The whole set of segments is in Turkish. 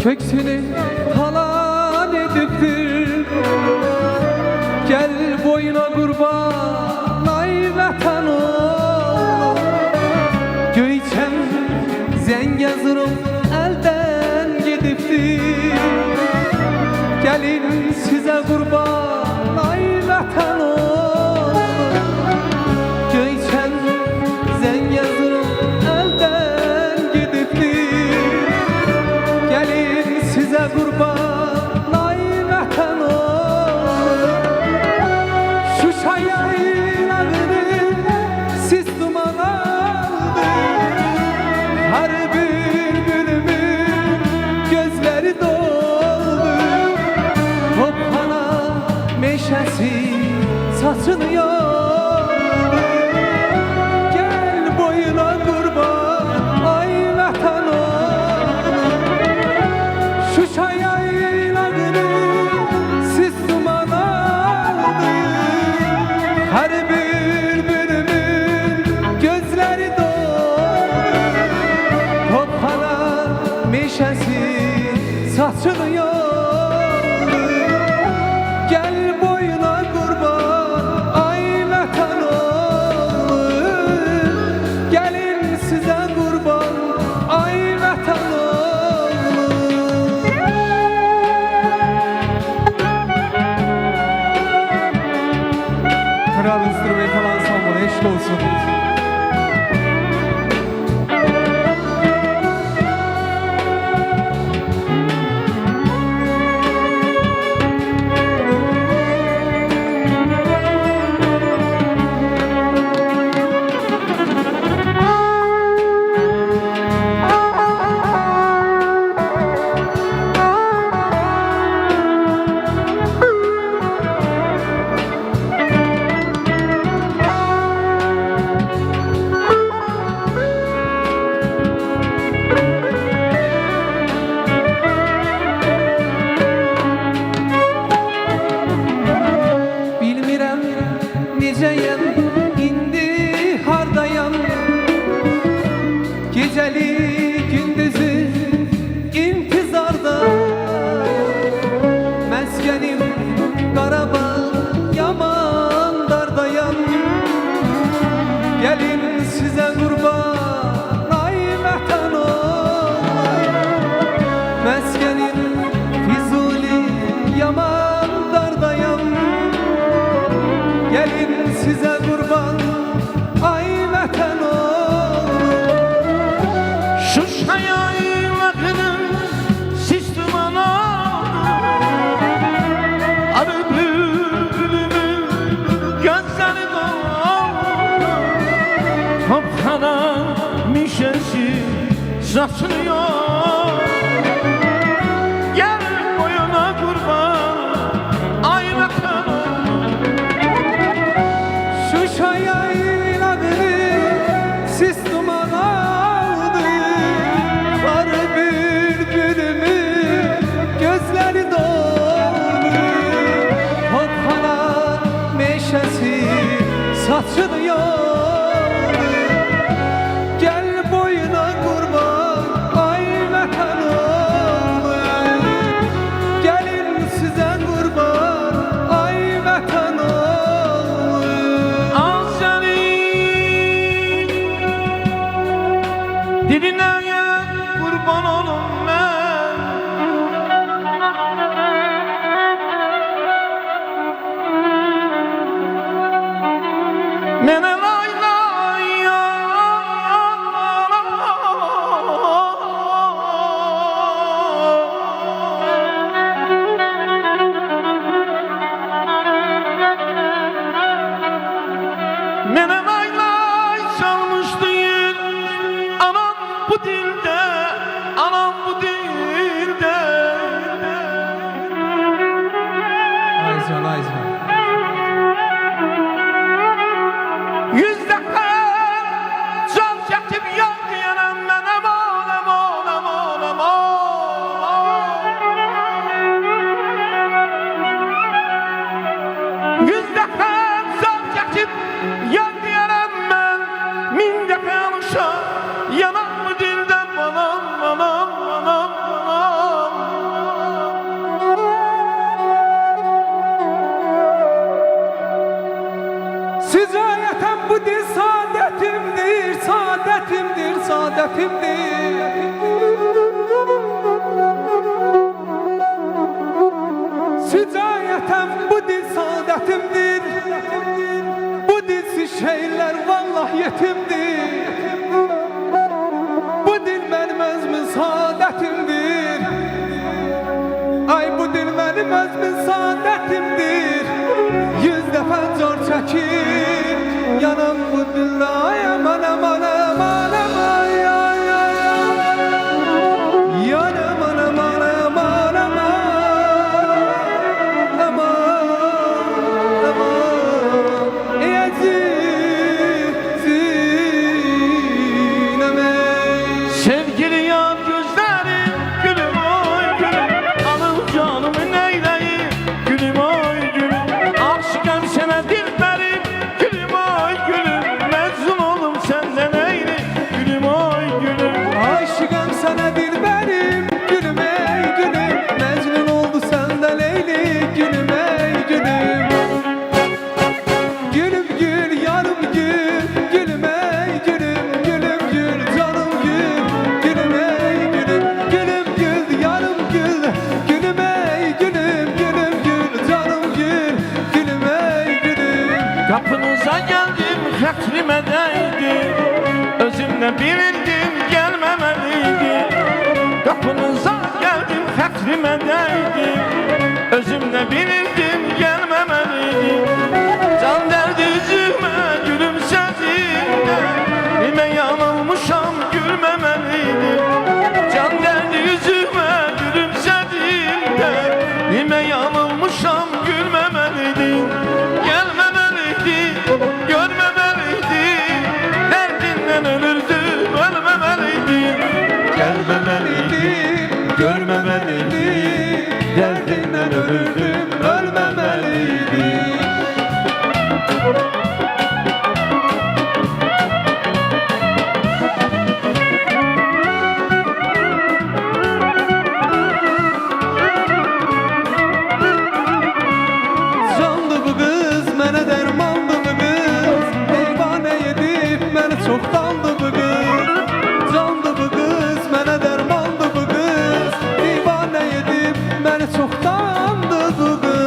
köksünü talan ediptir. Gel boyuna kurban ay vatan oğlu, Göyçen Zengezur'un elden gidiptir. Gelin size kurban ay vatan oğlu, Göyçen Zengezur'un elden gidiptir. Gelin size kurban ay vatan oğlu, Şuşa yaylaları siz duman aldı. Her bülbülümün gözleri doldu. Tophana meşesi saçılıyor. Gel boyuna kurban ay vatan oğlu, Şuşa yaylaları siz duman aldı. Her bülbülümün gözleri doldu. Tophana meşesi saçılıyor. Gel boyuna kurban ay vatan oğlu, gelin size kurban ay vatan oğlu. Kral Instrumental Ensemble eşlik olsun. Bilmirəm necəyəm, indi hardayam. Gecəli gündüzü intizarda, məskənim Qarabağ yaman dardayam. Gəlin sizə qurban ay vatan oğlu, məskənim Füzuli yaman dardayam. Gelin size kurban ay vatan oğlu, Şuşa yaylalarının siz duman aldı. Arı bülbülümün gözleri doldu. Tophana mişesi saçılıyor. Gel boyuna kurban ay vatan oğlu, Şuşa yaylaları siz duman aldı. Var bülbülümün gözleri doldu. Tophana meşesi saçılıyor. Gel boyuna kurban ay vatan oğlu, gelin size kurban ay vatan oğlu. al seni diline kurban olum ben. Mene lay lay ya, mene lay lay çalmış değil. Anam bu dilde, anam bu dilde. Aycan, Aycan. Yüzde can çekip yan diyenen benim oğlum, oğlum, oğlum, oğlum. Yüzde can çekip yan diyenen saadetimdir. Sücayetem bu dil saadetimdir. Bu dilsiz şeyler vallah yetimdir. Bu dil benim özmün saadetimdir. Ay bu dil benim özmün saadetimdir. 100 defa zor çekip yanım bu dilde ay aman aman aman aman ya ya ya. Yanım aman aman aman aman aman Ezizineme. Sevgili yar gözlerim, gülüm oy gülüm, alım canımı neyleyim, gülüm oy gülüm. Aşıkım sana dilberim, gülüm oy gülüm, mecnun olum senden eyli, gülüm oy gülüm. Aşıkım sana dilberim, gülüm ey gülüm, mecnun oldu senden Leyli, gülüm ey gülüm. Gülüm gül, yarım gül, gülüm ey gülüm, gülüm gül, canım gül, gülüm ey gülüm, gülüm gül, yarım gül, gülüm ey gülüm, gülüm gül, canım gül, gülüm ey gülüm. Kapınıza geldim, hatırıma değdi, özümle bilirdim gelmemeliydi. Kapınıza geldim, hatırıma değdi, özümle bilirdim gelmemeliydi. Can derdi üzüme gülümsediğinde, nime yanılmışam gülmemeliydi. Can derdi üzüme gülümsediğinde, nime yanılmışam gülmemeliydi. Gelmemeliydi, görmemeliydi, derdinden ölürdüm ölmemeliydi. Gelmemeliydi, görmemeliydi, derdinden ölürdüm ölmemeliydi. Candı bu kız, mənə dərmandı bu kız, eyvanə edib məni çoxdandı bu kız. Candı bu kız, mənə dərmandı bu kız, eyvanə edib məni çoxdandı bu kız.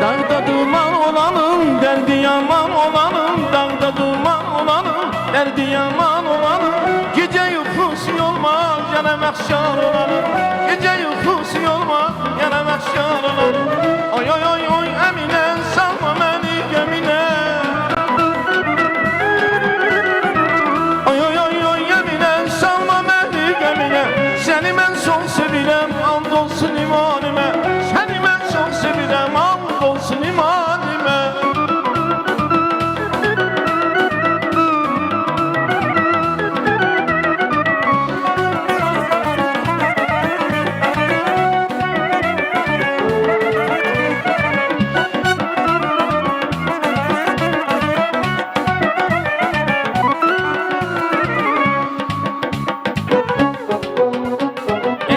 Dağda duman olanım, derdi yaman olanım. Dağda duman olanım, derdi yaman olanım. Gece uykusu olmaz, yana məhşar olanım. Gece uykusu olmaz, yana məhşar olanım. Oy oy oy oy Emine, salma beni gemine. Oy oy oy oy Emine, salma beni gemine. Seni ben çok sevirəm, and olsun imanime. Seni ben çok sevirəm, and olsun imanime.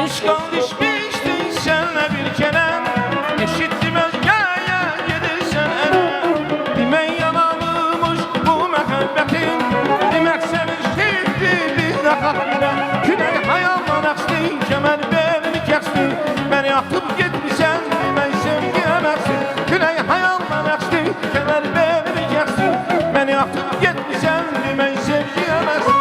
Eşkan düşmüştün senle bir kere, eşittim özgeye gelirsen ere. Demek yalanmış bu məhəbbətin, demek sevişdirdi bir daha yine. Güney hayaldan açtı, kemer belini kesti, beni atıp gitmişsen demek sevgiyemezsin. Güney hayaldan açtı, kemer belini kesti, beni atıp gitmişsen demek sevgiyemezsin.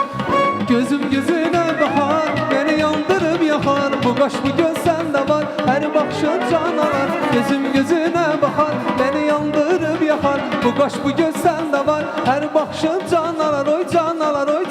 Gözüm gözüne bakar, beni yandırıp yakar. Bu kaş bu göz sende var, her bakışın can alar. Gözüm gözüne bakar, beni yandırıp yakar. Bu kaş bu göz sende var, her bakışın can alar. Oy can alar, oy